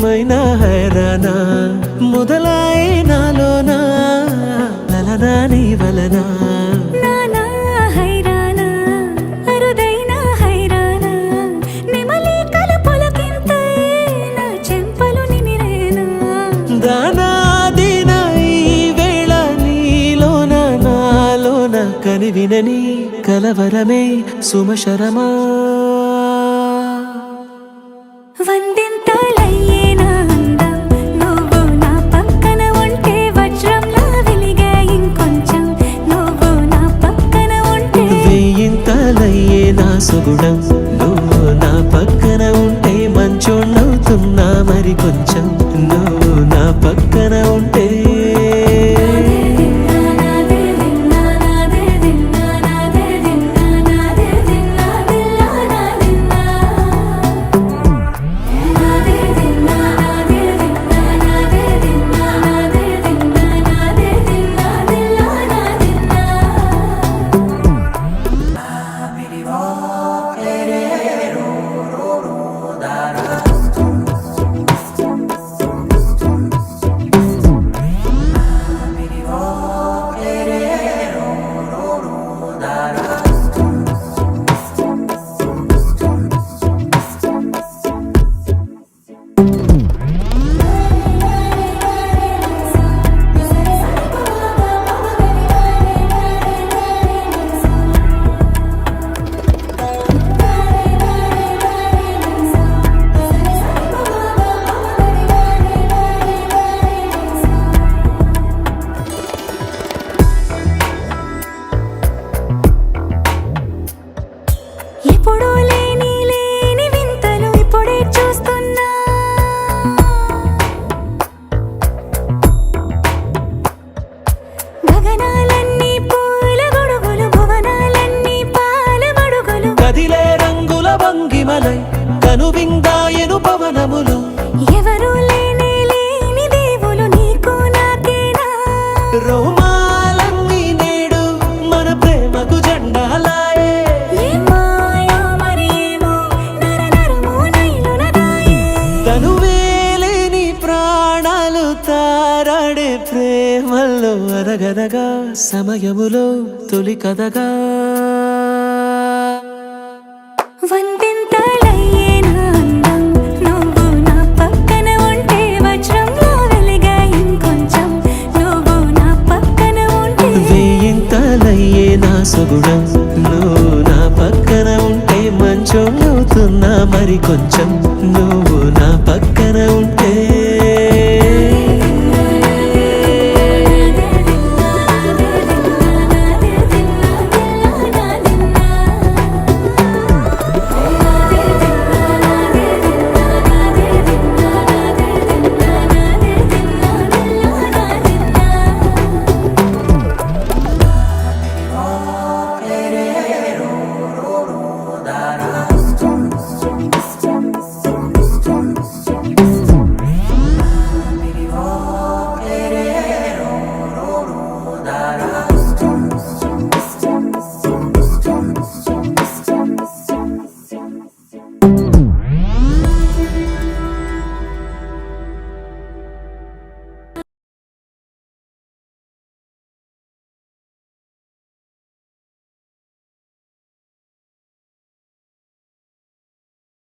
ఏమైనా హైరానా మొదలాయే నాలోనా లలనా నీ వలనా నానా హైరానా అరుదైన హైరానా నెమలి కలపులకింతై నా చెంపలు నిమిరేనా దానాదిన ఈ వేళ నీలోన నాలోన కనివినని కలవరమే సుమశరమా వందింతలయ్యేనా అందం నువ్వు నా పక్కన ఉంటే వజ్రంలా వెలిగే ఇంకొంచెం నువ్వు నా పక్కన ఉంటే వెయ్యింతలయ్యే నా సుగుణం నువ్వు నా పక్కన ఉంటే మంచోళ్ళవుతున్నా మరి కొంచెం నువ్వు నా పక్కన ఉంటే ఎప్పుడూ లేని వింతలు ఇప్పుడే చూస్తున్నా గగనాలన్నీ పూల గొడుగులు భువనాలన్నీ పాల మడుగులు కదిలే రంగుల భంగిమలై కనువిందాయను పవనములు ఎవరూ లేని దేవులు నీకు నాకేనా రోమాలన్నీ నేడు మన ప్రేమకు జెండాలాయే ఏమాయో మరి ఏమో నరనరమో నైలున దాయే తనువేలేని ప్రాణాలు తారాడే ప్రేమల్లో అనగనగా సమయములో తొలి కథగా వందింతలయ్యేనా అందం నువ్వు నా పక్కన ఉంటే వజ్రంలా వెలిగే ఇంకొంచెం నువ్వు నా పక్కన ఉంటే వెయ్యింతలయ్యే నా సుగుణం నువ్వు నా పక్కన ఉంటే మంచోళ్ళవుతున్నా మరి కొంచెం